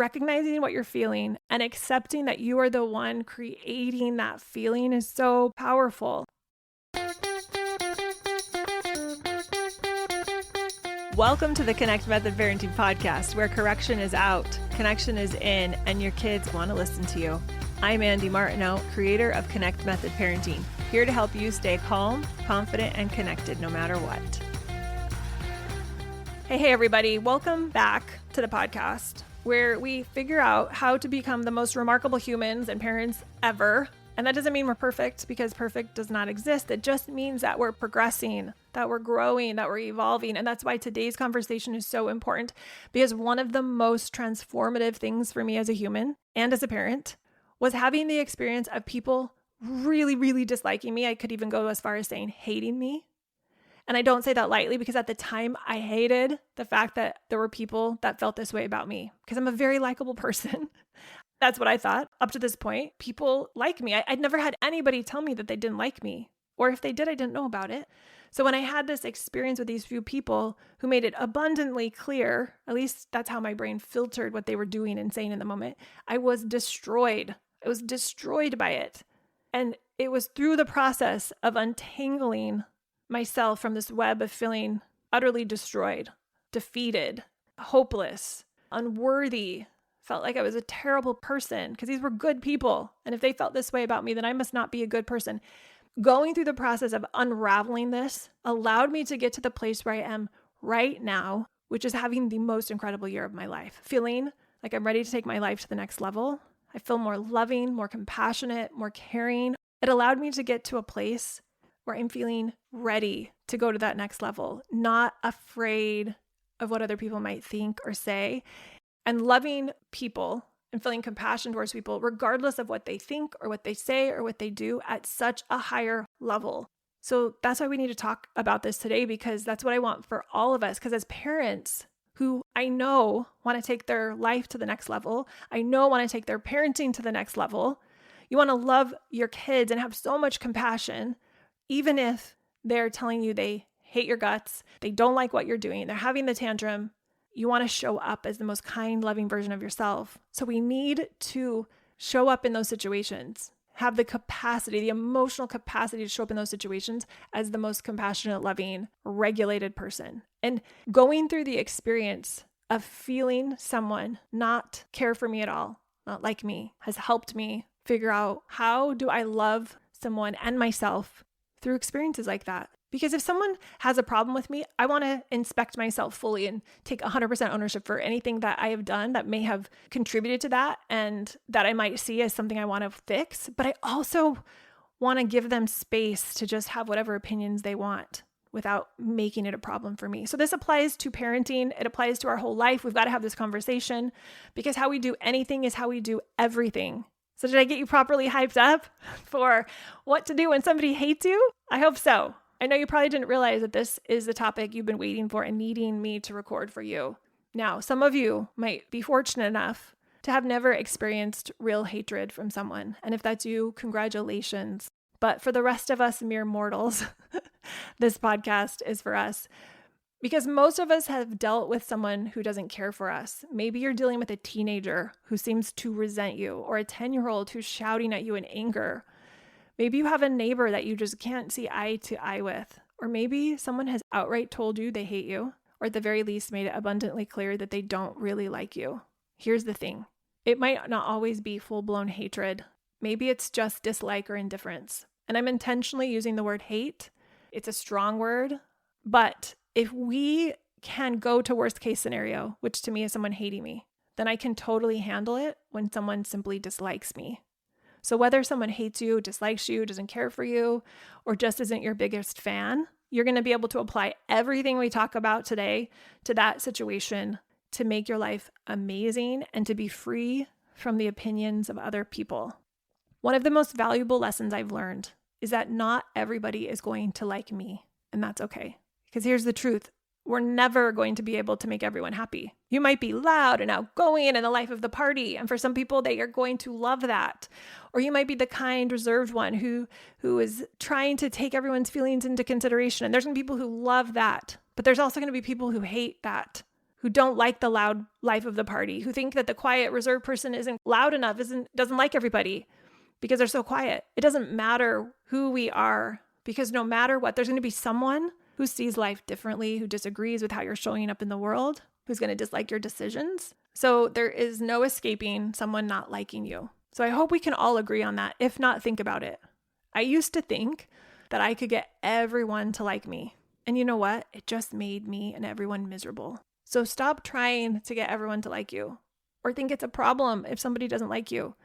recognizing what you're feeling and accepting that you are the one creating that feeling is so powerful. Welcome to the Connect Method Parenting Podcast, where correction is out, connection is in, and your kids want to listen to you. I'm Andee Martineau, creator of Connect Method Parenting, here to help you stay calm, confident, and connected no matter what. Hey, everybody. Welcome back to the podcast, where we figure out how to become the most remarkable humans and parents ever. And that doesn't mean we're perfect, because perfect does not exist. It just means that we're progressing, that we're growing, that we're evolving. And that's why today's conversation is so important, because one of the most transformative things for me as a human and as a parent was having the experience of people really, really disliking me. I could even go as far as saying hating me. And I don't say that lightly, because at the time I hated the fact that there were people that felt this way about me, because I'm a very likable person. That's what I thought up to this point. People like me. I'd never had anybody tell me that they didn't like me, or if they did, I didn't know about it. So when I had this experience with these few people who made it abundantly clear, at least that's how my brain filtered what they were doing and saying in the moment, I was destroyed. I was destroyed by it. And it was through the process of untangling myself from this web of feeling utterly destroyed, defeated, hopeless, unworthy, felt like I was a terrible person, because these were good people. And if they felt this way about me, then I must not be a good person. Going through the process of unraveling this allowed me to get to the place where I am right now, which is having the most incredible year of my life, feeling like I'm ready to take my life to the next level. I feel more loving, more compassionate, more caring. It allowed me to get to a place where I'm feeling ready to go to that next level, not afraid of what other people might think or say, and loving people and feeling compassion towards people, regardless of what they think or what they say or what they do, at such a higher level. So that's why we need to talk about this today, because that's what I want for all of us. Because as parents who I know want to take their life to the next level, I know want to take their parenting to the next level, you want to love your kids and have so much compassion, even if they're telling you they hate your guts, they don't like what you're doing, they're having the tantrum. You want to show up as the most kind, loving version of yourself. So we need to show up in those situations, have the capacity, the emotional capacity to show up in those situations as the most compassionate, loving, regulated person. And going through the experience of feeling someone not care for me at all, not like me, has helped me figure out, how do I love someone and myself through experiences like that? Because if someone has a problem with me, I want to inspect myself fully and take 100% ownership for anything that I have done that may have contributed to that and that I might see as something I want to fix. But I also want to give them space to just have whatever opinions they want without making it a problem for me. So this applies to parenting. It applies to our whole life. We've got to have this conversation, because how we do anything is how we do everything. So did I get you properly hyped up for what to do when somebody hates you? I hope so. I know you probably didn't realize that this is the topic you've been waiting for and needing me to record for you. Now, some of you might be fortunate enough to have never experienced real hatred from someone. And if that's you, congratulations. But for the rest of us mere mortals, this podcast is for us. Because most of us have dealt with someone who doesn't care for us. Maybe you're dealing with a teenager who seems to resent you, or a 10-year-old who's shouting at you in anger. Maybe you have a neighbor that you just can't see eye to eye with. Or maybe someone has outright told you they hate you, or at the very least made it abundantly clear that they don't really like you. Here's the thing. It might not always be full-blown hatred. Maybe it's just dislike or indifference. And I'm intentionally using the word hate. It's a strong word, but if we can go to worst case scenario, which to me is someone hating me, then I can totally handle it when someone simply dislikes me. So whether someone hates you, dislikes you, doesn't care for you, or just isn't your biggest fan, you're going to be able to apply everything we talk about today to that situation to make your life amazing and to be free from the opinions of other people. One of the most valuable lessons I've learned is that not everybody is going to like me, and that's okay. Because here's the truth. We're never going to be able to make everyone happy. You might be loud and outgoing and the life of the party. And for some people, they are going to love that. Or you might be the kind, reserved one who is trying to take everyone's feelings into consideration. And there's going to be people who love that. But there's also going to be people who hate that, who don't like the loud life of the party, who think that the quiet, reserved person isn't loud enough, doesn't like everybody because they're so quiet. It doesn't matter who we are, because no matter what, there's going to be someone who sees life differently, who disagrees with how you're showing up in the world, who's going to dislike your decisions. So there is no escaping someone not liking you. So I hope we can all agree on that. If not, think about it. I used to think that I could get everyone to like me. And you know what? It just made me and everyone miserable. So stop trying to get everyone to like you, or think it's a problem if somebody doesn't like you.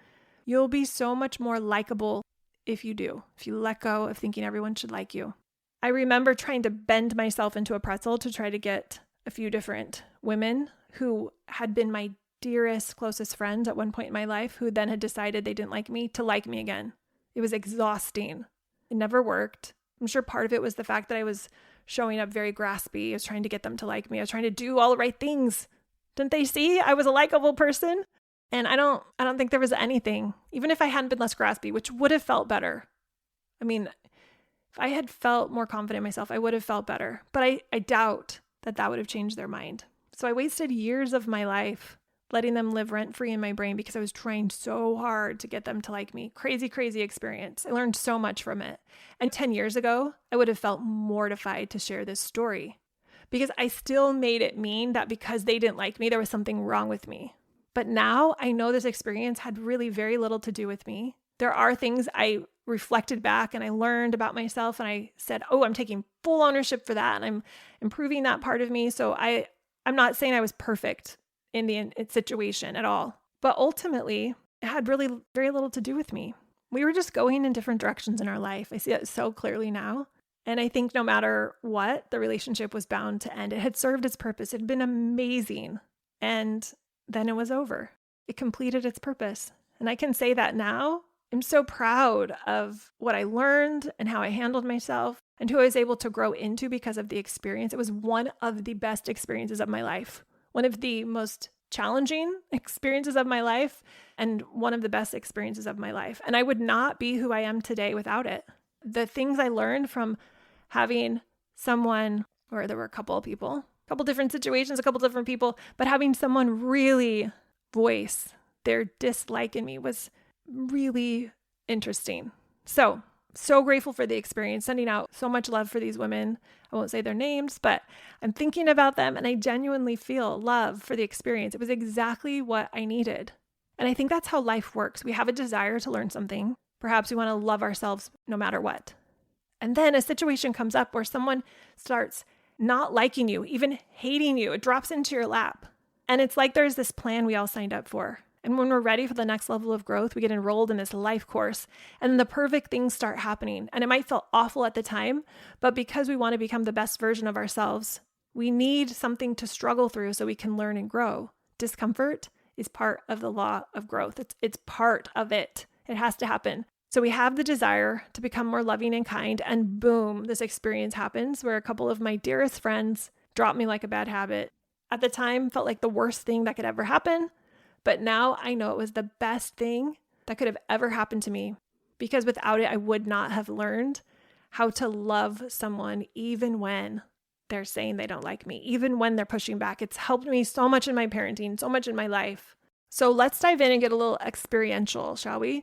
You'll be so much more likable if you do, if you let go of thinking everyone should like you. I remember trying to bend myself into a pretzel to try to get a few different women who had been my dearest, closest friends at one point in my life, who then had decided they didn't like me, to like me again. It was exhausting. It never worked. I'm sure part of it was the fact that I was showing up very graspy. I was trying to get them to like me. I was trying to do all the right things. Didn't they see I was a likable person? And I don't think there was anything, even if I hadn't been less graspy, which would have felt better. I mean, if I had felt more confident in myself, I would have felt better. But I doubt that would have changed their mind. So I wasted years of my life letting them live rent-free in my brain because I was trying so hard to get them to like me. Crazy, crazy experience. I learned so much from it. And 10 years ago, I would have felt mortified to share this story because I still made it mean that because they didn't like me, there was something wrong with me. But now I know this experience had really very little to do with me. There are things I reflected back and I learned about myself and I said, oh, I'm taking full ownership for that and I'm improving that part of me. So I'm not saying I was perfect in the situation at all. But ultimately, it had really very little to do with me. We were just going in different directions in our life. I see it so clearly now. And I think no matter what, the relationship was bound to end. It had served its purpose. It had been amazing. And then it was over. It completed its purpose. And I can say that now. I'm so proud of what I learned and how I handled myself and who I was able to grow into because of the experience. It was one of the best experiences of my life. One of the most challenging experiences of my life and one of the best experiences of my life. And I would not be who I am today without it. The things I learned from having someone, or there were a couple of people, a couple different situations, a couple different people, but having someone really voice their dislike in me was really interesting. So grateful for the experience, sending out so much love for these women. I won't say their names, but I'm thinking about them and I genuinely feel love for the experience. It was exactly what I needed. And I think that's how life works. We have a desire to learn something. Perhaps we want to love ourselves no matter what. And then a situation comes up where someone starts not liking you, even hating you. It drops into your lap. And it's like there's this plan we all signed up for. And when we're ready for the next level of growth, we get enrolled in this life course and then the perfect things start happening. And it might feel awful at the time, but because we want to become the best version of ourselves, we need something to struggle through so we can learn and grow. Discomfort is part of the law of growth. It's part of it. It has to happen. So we have the desire to become more loving and kind, and boom, this experience happens where a couple of my dearest friends dropped me like a bad habit. At the time, felt like the worst thing that could ever happen. But now I know it was the best thing that could have ever happened to me, because without it, I would not have learned how to love someone even when they're saying they don't like me, even when they're pushing back. It's helped me so much in my parenting, so much in my life. So let's dive in and get a little experiential, shall we?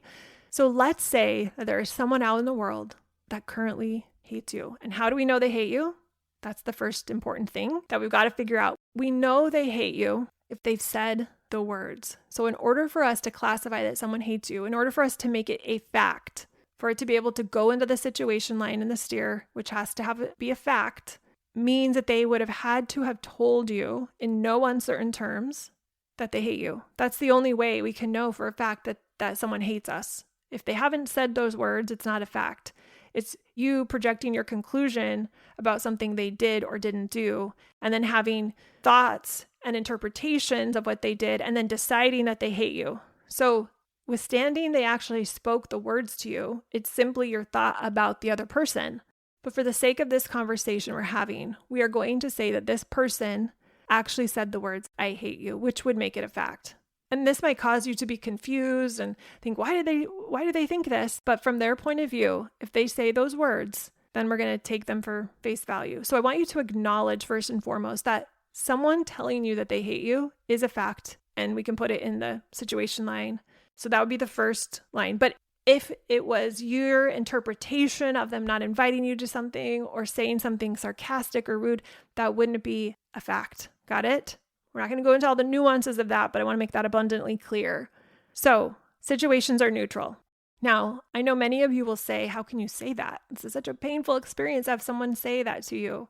So let's say that there is someone out in the world that currently hates you. And how do we know they hate you? That's the first important thing that we've got to figure out. We know they hate you if they've said the words. So in order for us to classify that someone hates you, in order for us to make it a fact, for it to be able to go into the situation line in the steer, which has to have it be a fact, means that they would have had to have told you in no uncertain terms that they hate you. That's the only way we can know for a fact that someone hates us. If they haven't said those words, it's not a fact. It's you projecting your conclusion about something they did or didn't do, and then having thoughts and interpretations of what they did, and then deciding that they hate you. So withstanding they actually spoke the words to you, it's simply your thought about the other person. But for the sake of this conversation we're having, we are going to say that this person actually said the words, I hate you, which would make it a fact. And this might cause you to be confused and think, why do they think this? But from their point of view, if they say those words, then we're going to take them for face value. So I want you to acknowledge first and foremost that Someone telling you that they hate you is a fact, and we can put it in the situation line. So that would be the first line. But if it was your interpretation of them not inviting you to something or saying something sarcastic or rude, that wouldn't be a fact. Got it? We're not going to go into all the nuances of that, but I want to make that abundantly clear. So situations are neutral. Now, I know many of you will say, how can you say that? This is such a painful experience to have someone say that to you.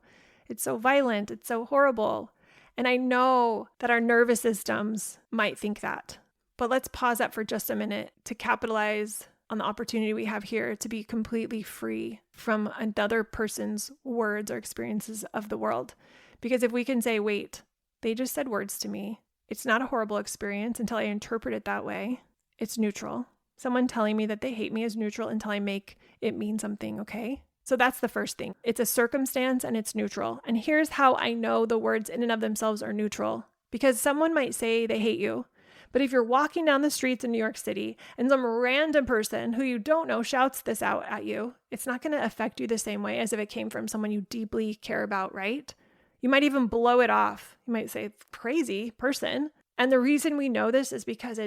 It's so violent. It's so horrible. And I know that our nervous systems might think that. But let's pause that for just a minute to capitalize on the opportunity we have here to be completely free from another person's words or experiences of the world. Because if we can say, wait, they just said words to me. It's not a horrible experience until I interpret it that way. It's neutral. Someone telling me that they hate me is neutral until I make it mean something, okay? So that's the first thing. It's a circumstance and it's neutral. And here's how I know the words in and of themselves are neutral. Because someone might say they hate you. But if you're walking down the streets in New York City and some random person who you don't know shouts this out at you, it's not going to affect you the same way as if it came from someone you deeply care about, right? You might even blow it off. You might say, crazy person. And the reason we know this is because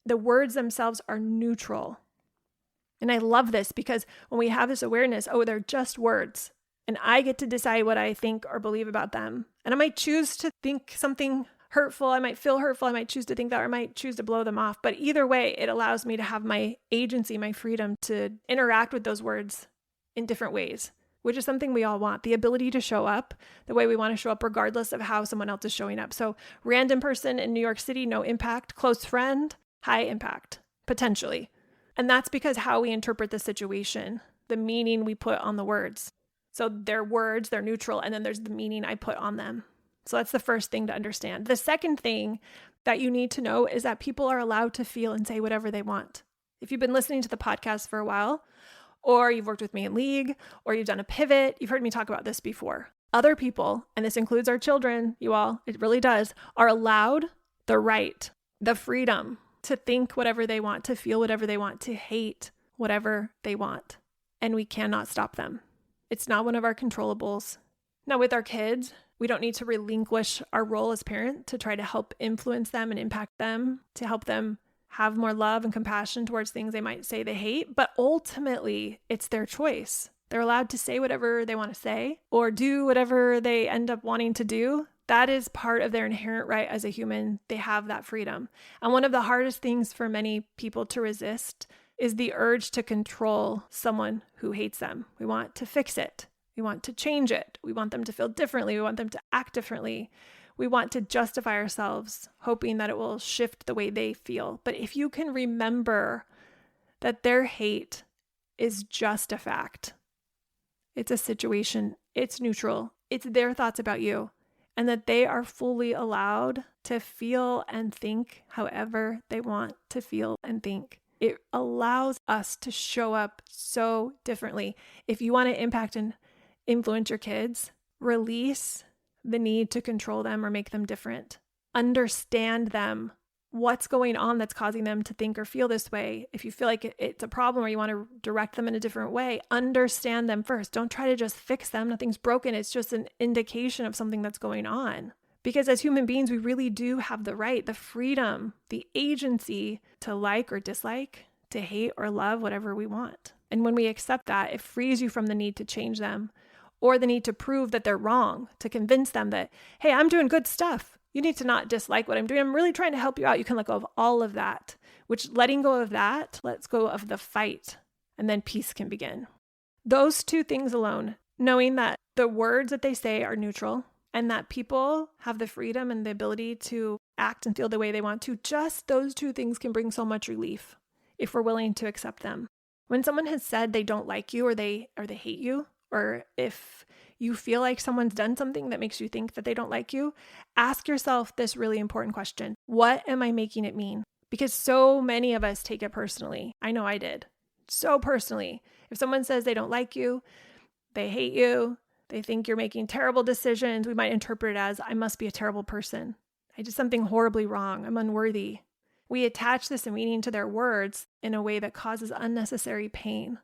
the words themselves are neutral. And I love this because when we have this awareness, oh, they're just words. And I get to decide what I think or believe about them. And I might choose to think something hurtful. I might feel hurtful. I might choose to think that, or I might choose to blow them off. But either way, it allows me to have my agency, my freedom to interact with those words in different ways, which is something we all want. The ability to show up the way we want to show up, regardless of how someone else is showing up. So random person in New York City, no impact. Close friend, high impact, potentially. And that's because how we interpret the situation, the meaning we put on the words. So they're words, they're neutral, and then there's the meaning I put on them. So that's the first thing to understand. The second thing that you need to know is that people are allowed to feel and say whatever they want. If you've been listening to the podcast for a while, or you've worked with me in League, or you've done a pivot, you've heard me talk about this before. Other people, and this includes our children, you all, it really does, are allowed the right, the freedom to think whatever they want, to feel whatever they want, to hate whatever they want. And we cannot stop them. It's not one of our controllables. Now with our kids, we don't need to relinquish our role as parent to try to help influence them and impact them, to help them have more love and compassion towards things they might say they hate. But ultimately, it's their choice. They're allowed to say whatever they want to say or do whatever they end up wanting to do. That is part of their inherent right as a human. They have that freedom. And one of the hardest things for many people to resist is the urge to control someone who hates them. We want to fix it. We want to change it. We want them to feel differently. We want them to act differently. We want to justify ourselves, hoping that it will shift the way they feel. But if you can remember that their hate is just a fact, it's a situation, it's neutral, it's their thoughts about you, and that they are fully allowed to feel and think however they want to feel and think. It allows us to show up so differently. If you want to impact and influence your kids, release the need to control them or make them different. Understand them. What's going on that's causing them to think or feel this way? If you feel like it's a problem or you want to direct them in a different way, understand them first. Don't try to just fix them. Nothing's broken. It's just an indication of something that's going on. Because as human beings, we really do have the right, the freedom, the agency to like or dislike, to hate or love whatever we want. And when we accept that, it frees you from the need to change them or the need to prove that they're wrong, to convince them that, hey, I'm doing good stuff. You need to not dislike what I'm doing. I'm really trying to help you out. You can let go of all of that, which letting go of that lets go of the fight, and then peace can begin. Those two things alone, knowing that the words that they say are neutral and that people have the freedom and the ability to act and feel the way they want to, just those two things can bring so much relief if we're willing to accept them. When someone has said they don't like you or they hate you, or if you feel like someone's done something that makes you think that they don't like you, ask yourself this really important question. What am I making it mean? Because so many of us take it personally. I know I did. So personally. If someone says they don't like you, they hate you, they think you're making terrible decisions, we might interpret it as, I must be a terrible person. I did something horribly wrong. I'm unworthy. We attach this meaning to their words in a way that causes unnecessary pain.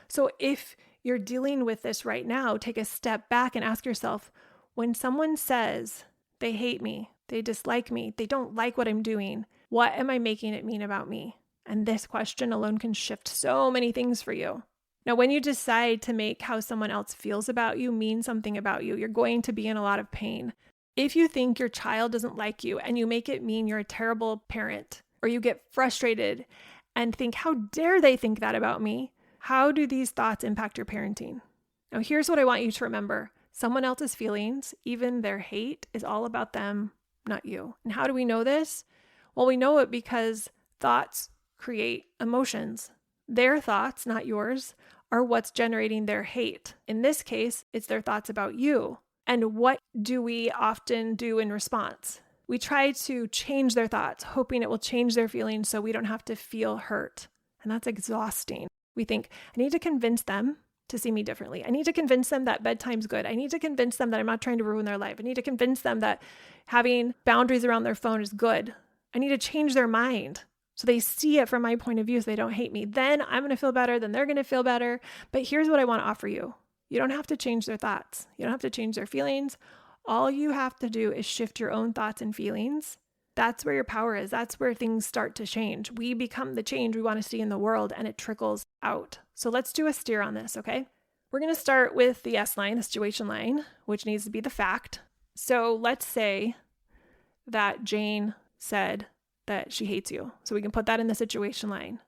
So if you're dealing with this right now, take a step back and ask yourself, when someone says They hate me. They dislike me. They don't like what I'm doing. What am I making it mean about me? And this question alone can shift so many things for you. Now, when you decide to make how someone else feels about you mean something about you, you're going to be in a lot of pain. If you think your child doesn't like you and you make it mean you're a terrible parent, or you get frustrated and think, how dare they think that about me? How do these thoughts impact your parenting? Now, here's what I want you to remember. Someone else's feelings, even their hate, is all about them, not you. And how do we know this? Well, we know it because thoughts create emotions. Their thoughts, not yours, are what's generating their hate. In this case, it's their thoughts about you. And what do we often do in response? We try to change their thoughts, hoping it will change their feelings so we don't have to feel hurt. And that's exhausting. We think, I need to convince them to see me differently. I need to convince them that bedtime's good. I need to convince them that I'm not trying to ruin their life. I need to convince them that having boundaries around their phone is good. I need to change their mind so they see it from my point of view so they don't hate me. Then I'm going to feel better. Then they're going to feel better. But here's what I want to offer you. You don't have to change their thoughts. You don't have to change their feelings. All you have to do is shift your own thoughts and feelings. That's where your power is. That's where things start to change. We become the change we want to see in the world, and it trickles out. So let's do a steer on this, okay? We're going to start with the S line, the situation line, which needs to be the fact. So let's say that Jane said that she hates you. So we can put that in the situation line.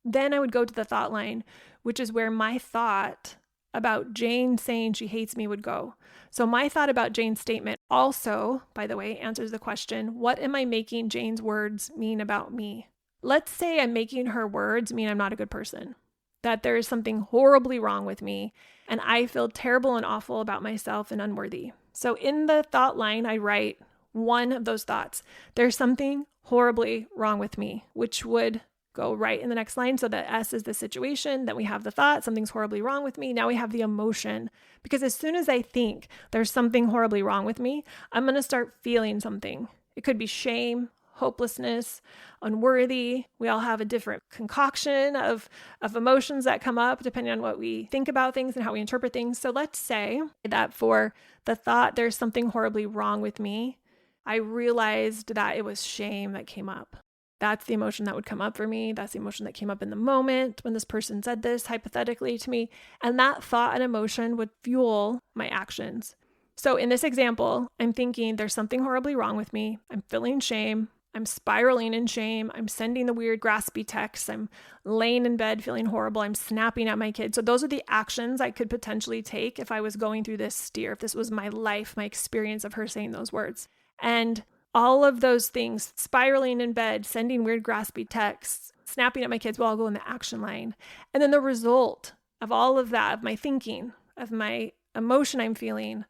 Then I would go to the thought line, which is where my thought about Jane saying she hates me would go. So my thought about Jane's statement also, by the way, answers the question, what am I making Jane's words mean about me? Let's say I'm making her words mean I'm not a good person, that there is something horribly wrong with me, and I feel terrible and awful about myself and unworthy. So in the thought line, I write one of those thoughts. There's something horribly wrong with me, which would go right in the next line. So the S is the situation. Then we have the thought, something's horribly wrong with me. Now we have the emotion. Because as soon as I think there's something horribly wrong with me, I'm going to start feeling something. It could be shame, hopelessness, unworthy. We all have a different concoction of emotions that come up depending on what we think about things and how we interpret things. So let's say that for the thought, there's something horribly wrong with me, I realized that it was shame that came up. That's the emotion that would come up for me. That's the emotion that came up in the moment when this person said this hypothetically to me. And that thought and emotion would fuel my actions. So in this example, I'm thinking there's something horribly wrong with me. I'm feeling shame. I'm spiraling in shame. I'm sending the weird graspy texts. I'm laying in bed feeling horrible. I'm snapping at my kids. So those are the actions I could potentially take if I was going through this steer, if this was my life, my experience of her saying those words. And all of those things, spiraling in bed, sending weird graspy texts, snapping at my kids, will all go in the action line. And then the result of all of that, of my thinking, of my emotion I'm feeling,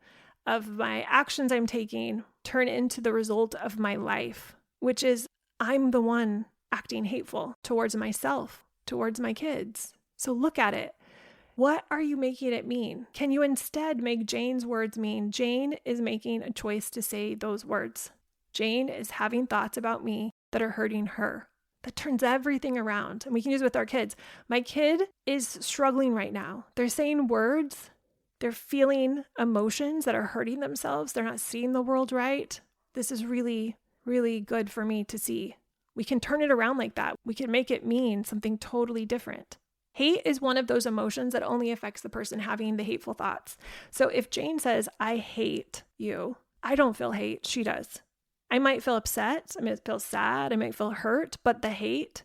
of my actions I'm taking, turn into the result of my life, which is I'm the one acting hateful towards myself, towards my kids. So look at it. What are you making it mean? Can you instead make Jane's words mean Jane is making a choice to say those words? Jane is having thoughts about me that are hurting her. That turns everything around. And we can use it with our kids. My kid is struggling right now. They're saying words. They're feeling emotions that are hurting themselves. They're not seeing the world right. This is really, really good for me to see. We can turn it around like that. We can make it mean something totally different. Hate is one of those emotions that only affects the person having the hateful thoughts. So if Jane says, I hate you, I don't feel hate. She does. I might feel upset. I might feel sad. I might feel hurt, but the hate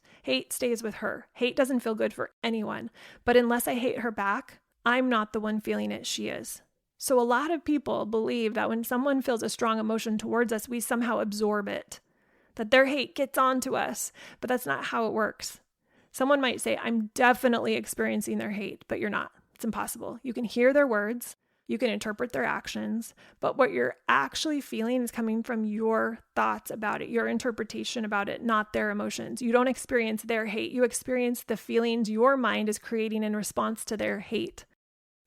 stays with her. Hate doesn't feel good for anyone. But unless I hate her back, I'm not the one feeling it. She is. So a lot of people believe that when someone feels a strong emotion towards us, we somehow absorb it, that their hate gets onto us, but that's not how it works. Someone might say, I'm definitely experiencing their hate, but you're not. It's impossible. You can hear their words. You can interpret their actions, but what you're actually feeling is coming from your thoughts about it, your interpretation about it, not their emotions. You don't experience their hate. You experience the feelings your mind is creating in response to their hate.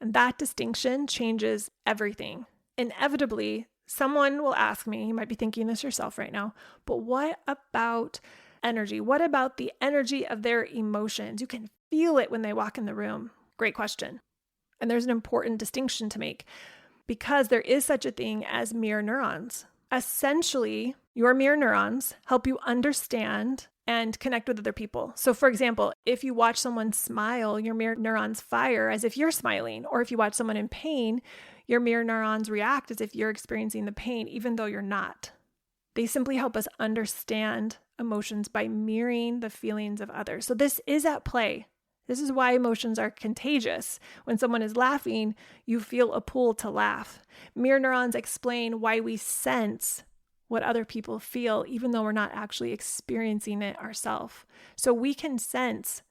And that distinction changes everything. Inevitably, someone will ask me, you might be thinking this yourself right now, but what about energy? What about the energy of their emotions? You can feel it when they walk in the room. Great question. And there's an important distinction to make because there is such a thing as mirror neurons. Essentially, your mirror neurons help you understand and connect with other people. So for example, if you watch someone smile, your mirror neurons fire as if you're smiling. Or if you watch someone in pain, your mirror neurons react as if you're experiencing the pain, even though you're not. They simply help us understand emotions by mirroring the feelings of others. So this is at play. This is why emotions are contagious. When someone is laughing, you feel a pull to laugh. Mirror neurons explain why we sense what other people feel, even though we're not actually experiencing it ourselves. So we can sense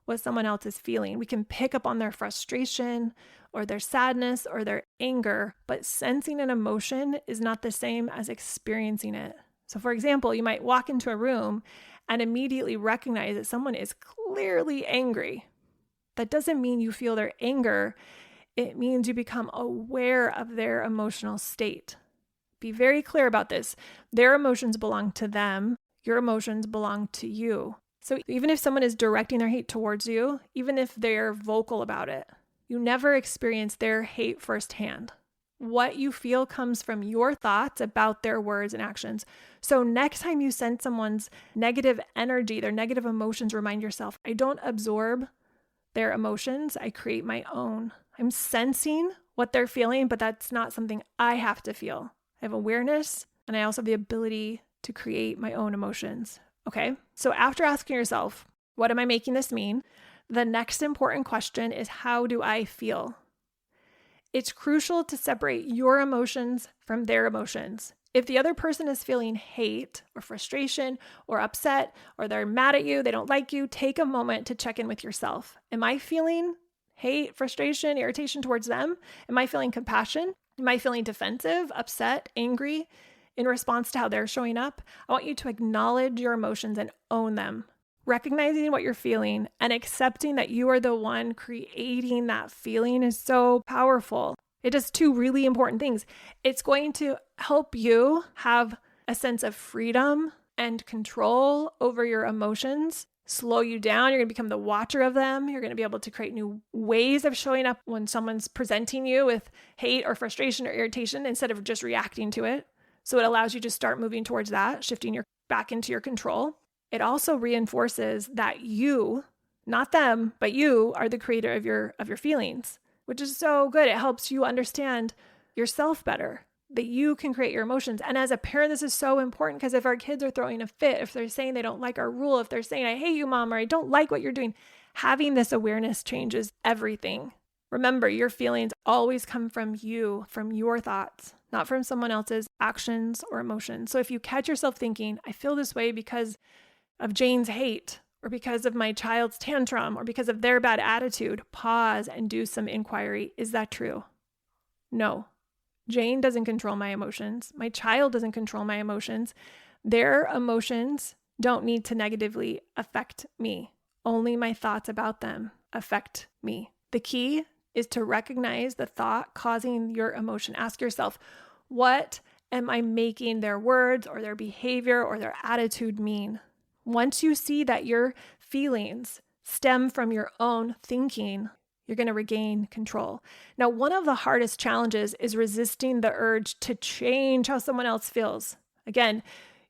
what someone else is feeling. We can pick up on their frustration or their sadness or their anger, but sensing an emotion is not the same as experiencing it. So for example, you might walk into a room and immediately recognize that someone is clearly angry. That doesn't mean you feel their anger. It means you become aware of their emotional state. Be very clear about this. Their emotions belong to them. Your emotions belong to you. So even if someone is directing their hate towards you, even if they're vocal about it, you never experience their hate firsthand. What you feel comes from your thoughts about their words and actions. So next time you sense someone's negative energy, their negative emotions, remind yourself, I don't absorb their emotions. I create my own. I'm sensing what they're feeling, but that's not something I have to feel. I have awareness, and I also have the ability to create my own emotions. Okay, so after asking yourself, what am I making this mean? The next important question is, how do I feel? It's crucial to separate your emotions from their emotions. If the other person is feeling hate or frustration or upset, or they're mad at you, they don't like you, take a moment to check in with yourself. Am I feeling hate, frustration, irritation towards them? Am I feeling compassion? Am I feeling defensive, upset, angry in response to how they're showing up? I want you to acknowledge your emotions and own them. Recognizing what you're feeling and accepting that you are the one creating that feeling is so powerful. It does two really important things. It's going to help you have a sense of freedom and control over your emotions, slow you down. You're going to become the watcher of them. You're going to be able to create new ways of showing up when someone's presenting you with hate or frustration or irritation instead of just reacting to it. So it allows you to start moving towards that, shifting back into your control. It also reinforces that you, not them, but you are the creator of your feelings, which is so good. It helps you understand yourself better, that you can create your emotions. And as a parent, this is so important, because if our kids are throwing a fit, if they're saying they don't like our rule, if they're saying, I hate you, mom, or I don't like what you're doing, having this awareness changes everything. Remember, your feelings always come from you, from your thoughts, not from someone else's actions or emotions. So if you catch yourself thinking, I feel this way because of Jane's hate, or because of my child's tantrum, or because of their bad attitude, pause and do some inquiry. Is that true? No. Jane doesn't control my emotions. My child doesn't control my emotions. Their emotions don't need to negatively affect me. Only my thoughts about them affect me. The key is to recognize the thought causing your emotion. Ask yourself, what am I making their words or their behavior or their attitude mean? Once you see that your feelings stem from your own thinking, you're going to regain control. Now, one of the hardest challenges is resisting the urge to change how someone else feels. Again,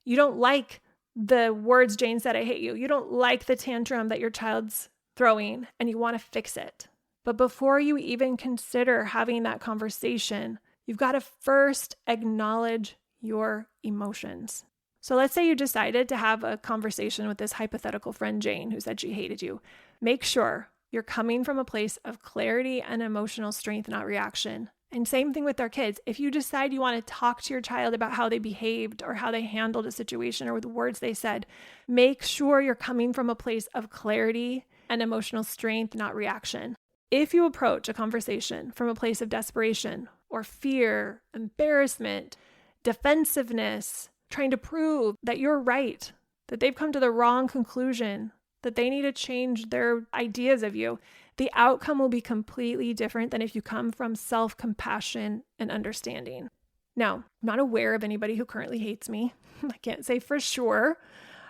you don't like the words Jane said, I hate you. You don't like the tantrum that your child's throwing, and you want to fix it. But before you even consider having that conversation, you've got to first acknowledge your emotions. So let's say you decided to have a conversation with this hypothetical friend, Jane, who said she hated you. Make sure you're coming from a place of clarity and emotional strength, not reaction. And same thing with our kids. If you decide you want to talk to your child about how they behaved or how they handled a situation or with the words they said, make sure you're coming from a place of clarity and emotional strength, not reaction. If you approach a conversation from a place of desperation or fear, embarrassment, defensiveness, trying to prove that you're right, that they've come to the wrong conclusion, that they need to change their ideas of you, the outcome will be completely different than if you come from self-compassion and understanding. Now, I'm not aware of anybody who currently hates me. I can't say for sure.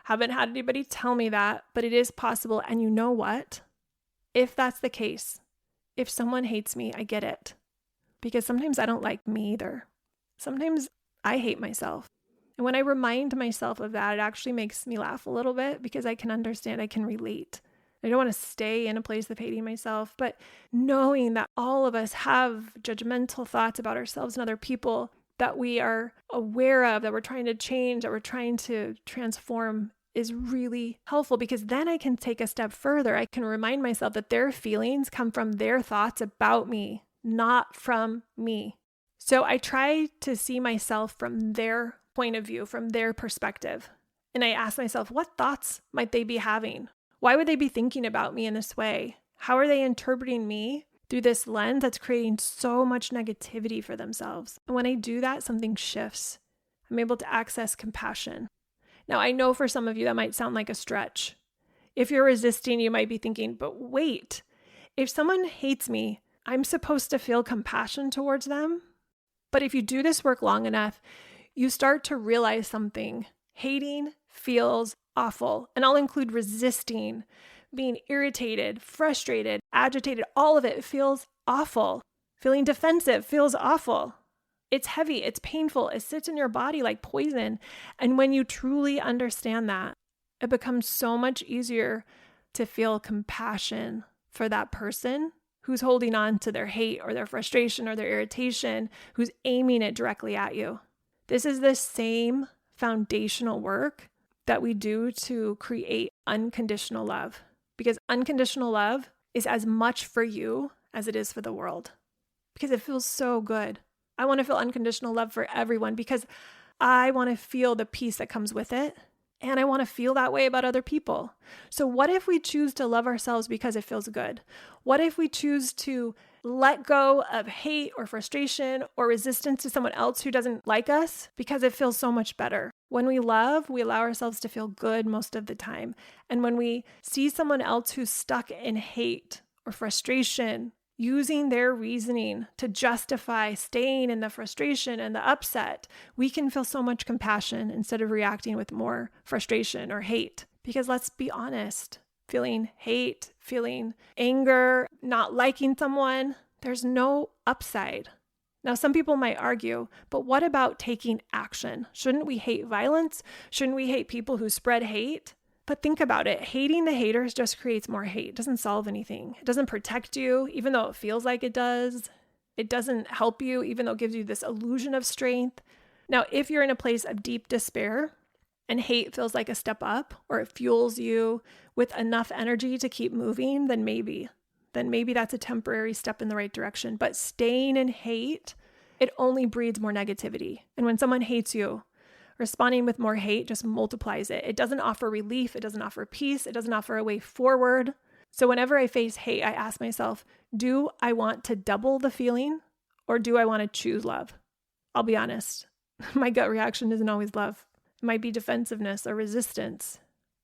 Haven't had anybody tell me that, but it is possible. And you know what? If that's the case, if someone hates me, I get it. Because sometimes I don't like me either. Sometimes I hate myself. And when I remind myself of that, it actually makes me laugh a little bit because I can understand, I can relate. I don't want to stay in a place of hating myself, but knowing that all of us have judgmental thoughts about ourselves and other people that we are aware of, that we're trying to change, that we're trying to transform is really helpful, because then I can take a step further. I can remind myself that their feelings come from their thoughts about me, not from me. So I try to see myself from their point of view, from their perspective. And I ask myself, what thoughts might they be having? Why would they be thinking about me in this way? How are they interpreting me through this lens that's creating so much negativity for themselves? And when I do that, something shifts. I'm able to access compassion. Now, I know for some of you that might sound like a stretch. If you're resisting, you might be thinking, but wait, if someone hates me, I'm supposed to feel compassion towards them? But if you do this work long enough, you start to realize something. Hating feels awful. And I'll include resisting, being irritated, frustrated, agitated. All of it feels awful. Feeling defensive feels awful. It's heavy. It's painful. It sits in your body like poison. And when you truly understand that, it becomes so much easier to feel compassion for that person who's holding on to their hate or their frustration or their irritation, who's aiming it directly at you. This is the same foundational work that we do to create unconditional love, because unconditional love is as much for you as it is for the world, because it feels so good. I want to feel unconditional love for everyone because I want to feel the peace that comes with it. And I want to feel that way about other people. So what if we choose to love ourselves because it feels good? What if we choose to let go of hate or frustration or resistance to someone else who doesn't like us because it feels so much better? When we love, we allow ourselves to feel good most of the time. And when we see someone else who's stuck in hate or frustration, using their reasoning to justify staying in the frustration and the upset, we can feel so much compassion instead of reacting with more frustration or hate. Because let's be honest, feeling hate, feeling anger, not liking someone, there's no upside. Now, some people might argue, but what about taking action? Shouldn't we hate violence? Shouldn't we hate people who spread hate? But think about it. Hating the haters just creates more hate. It doesn't solve anything. It doesn't protect you, even though it feels like it does. It doesn't help you, even though it gives you this illusion of strength. Now, if you're in a place of deep despair and hate feels like a step up, or it fuels you with enough energy to keep moving, then maybe that's a temporary step in the right direction. But staying in hate, it only breeds more negativity. And when someone hates you, responding with more hate just multiplies it. It doesn't offer relief. It doesn't offer peace. It doesn't offer a way forward. So whenever I face hate, I ask myself, do I want to double the feeling or do I want to choose love? I'll be honest. My gut reaction isn't always love. It might be defensiveness or resistance,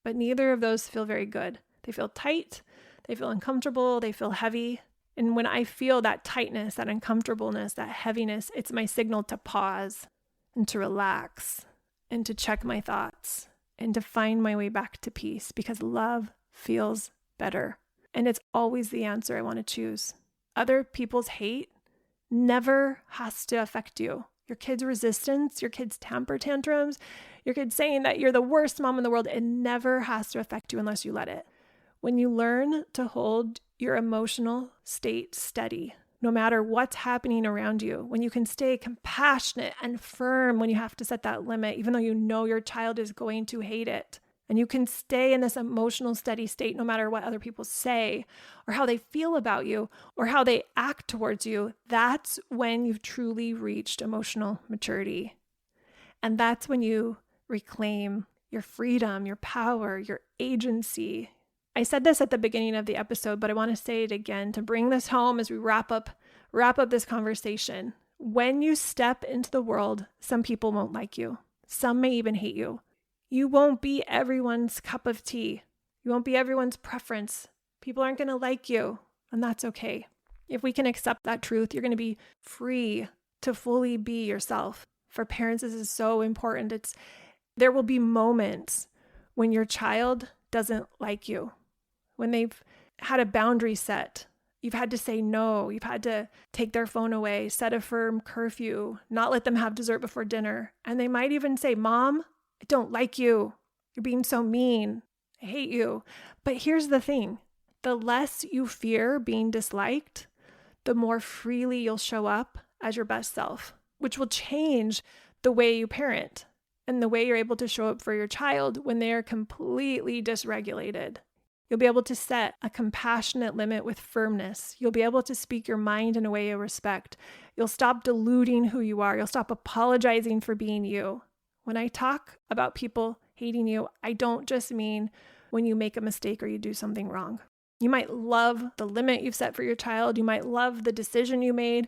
but neither of those feel very good. They feel tight. They feel uncomfortable. They feel heavy. And when I feel that tightness, that uncomfortableness, that heaviness, it's my signal to pause and to relax and to check my thoughts and to find my way back to peace, because love feels better. And it's always the answer I want to choose. Other people's hate never has to affect you. Your kid's resistance, your kid's temper tantrums, your kid saying that you're the worst mom in the world, it never has to affect you unless you let it. When you learn to hold your emotional state steady, no matter what's happening around you, when you can stay compassionate and firm when you have to set that limit, even though you know your child is going to hate it, and you can stay in this emotional steady state no matter what other people say or how they feel about you or how they act towards you, that's when you've truly reached emotional maturity. And that's when you reclaim your freedom, your power, your agency. I said this at the beginning of the episode, but I want to say it again to bring this home as we wrap up this conversation. When you step into the world, some people won't like you. Some may even hate you. You won't be everyone's cup of tea. You won't be everyone's preference. People aren't going to like you, and that's okay. If we can accept that truth, you're going to be free to fully be yourself. For parents, this is so important. There will be moments when your child doesn't like you, when they've had a boundary set You've had to say no. You've had to take their phone away, set a firm curfew, not let them have dessert before dinner. And they might even say, Mom, I don't like you. You're being so mean. I hate you. But here's the thing. The less you fear being disliked, the more freely you'll show up as your best self, which will change the way you parent and the way you're able to show up for your child when they are completely dysregulated. You'll be able to set a compassionate limit with firmness. You'll be able to speak your mind in a way of respect. You'll stop diluting who you are. You'll stop apologizing for being you. When I talk about people hating you, I don't just mean when you make a mistake or you do something wrong. You might love the limit you've set for your child. You might love the decision you made,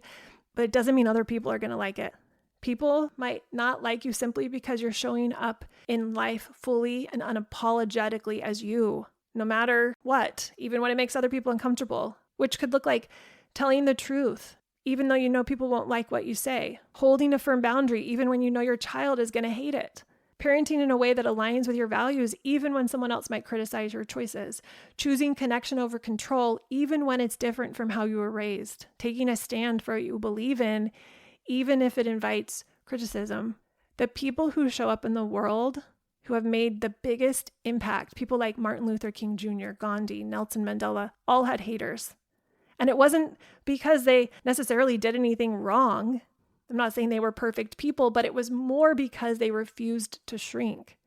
but it doesn't mean other people are going to like it. People might not like you simply because you're showing up in life fully and unapologetically as you, no matter what, even when it makes other people uncomfortable, which could look like telling the truth, even though you know people won't like what you say, holding a firm boundary, even when you know your child is going to hate it, parenting in a way that aligns with your values, even when someone else might criticize your choices, choosing connection over control, even when it's different from how you were raised, taking a stand for what you believe in, even if it invites criticism. The people who show up in the world who have made the biggest impact, people like Martin Luther King Jr., Gandhi, Nelson Mandela, all had haters. And it wasn't because they necessarily did anything wrong. I'm not saying they were perfect people, but it was more because they refused to shrink.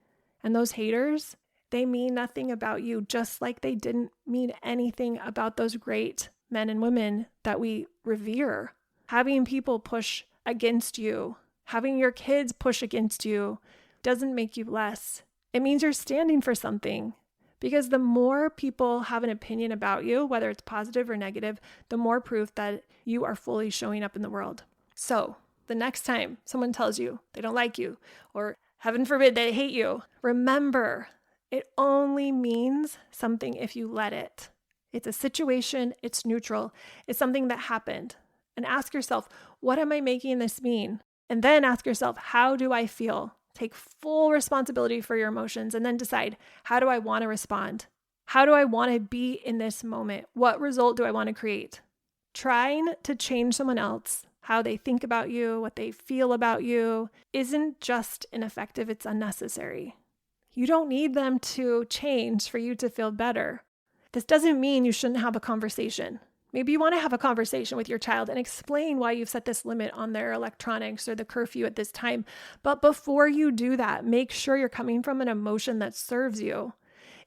And those haters, they mean nothing about you, just like they didn't mean anything about those great men and women that we revere. Having people push against you, having your kids push against you, doesn't make you less. It means you're standing for something. Because the more people have an opinion about you, whether it's positive or negative, the more proof that you are fully showing up in the world. So the next time someone tells you they don't like you, or heaven forbid they hate you, remember, it only means something if you let it. It's a situation, it's neutral, it's something that happened. And ask yourself, what am I making this mean? And then ask yourself, how do I feel? Take full responsibility for your emotions and then decide, how do I want to respond? How do I want to be in this moment? What result do I want to create? Trying to change someone else, how they think about you, what they feel about you, isn't just ineffective, it's unnecessary. You don't need them to change for you to feel better. This doesn't mean you shouldn't have a conversation. Maybe you want to have a conversation with your child and explain why you've set this limit on their electronics or the curfew at this time. But before you do that, make sure you're coming from an emotion that serves you.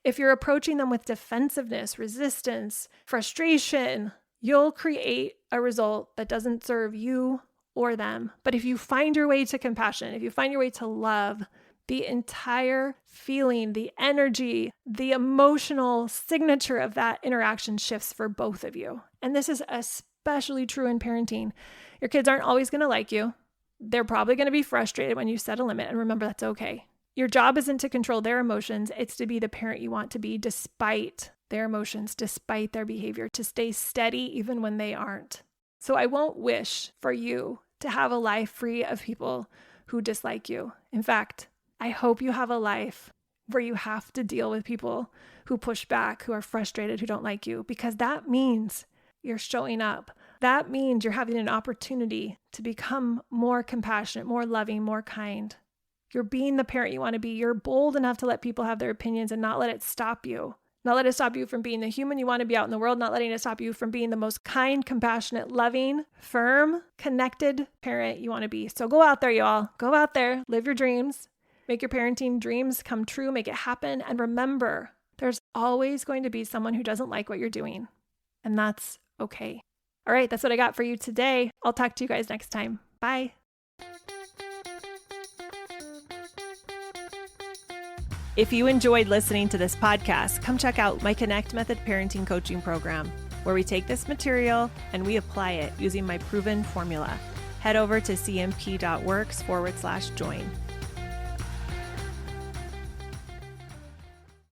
If you're approaching them with defensiveness, resistance, frustration, you'll create a result that doesn't serve you or them. But if you find your way to compassion, if you find your way to love, the entire feeling, the energy, the emotional signature of that interaction shifts for both of you. And this is especially true in parenting. Your kids aren't always going to like you. They're probably going to be frustrated when you set a limit. And remember, that's okay. Your job isn't to control their emotions. It's to be the parent you want to be despite their emotions, despite their behavior, to stay steady even when they aren't. So I won't wish for you to have a life free of people who dislike you. In fact, I hope you have a life where you have to deal with people who push back, who are frustrated, who don't like you, because that means you're showing up. That means you're having an opportunity to become more compassionate, more loving, more kind. You're being the parent you want to be. You're bold enough to let people have their opinions and not let it stop you. Not let it stop you from being the human you want to be out in the world, not letting it stop you from being the most kind, compassionate, loving, firm, connected parent you want to be. So go out there, y'all. Go out there, live your dreams. Make your parenting dreams come true, make it happen. And remember, there's always going to be someone who doesn't like what you're doing. And that's okay. All right, that's what I got for you today. I'll talk to you guys next time. Bye. If you enjoyed listening to this podcast, come check out my Connect Method Parenting Coaching Program, where we take this material and we apply it using my proven formula. Head over to cmp.works/join.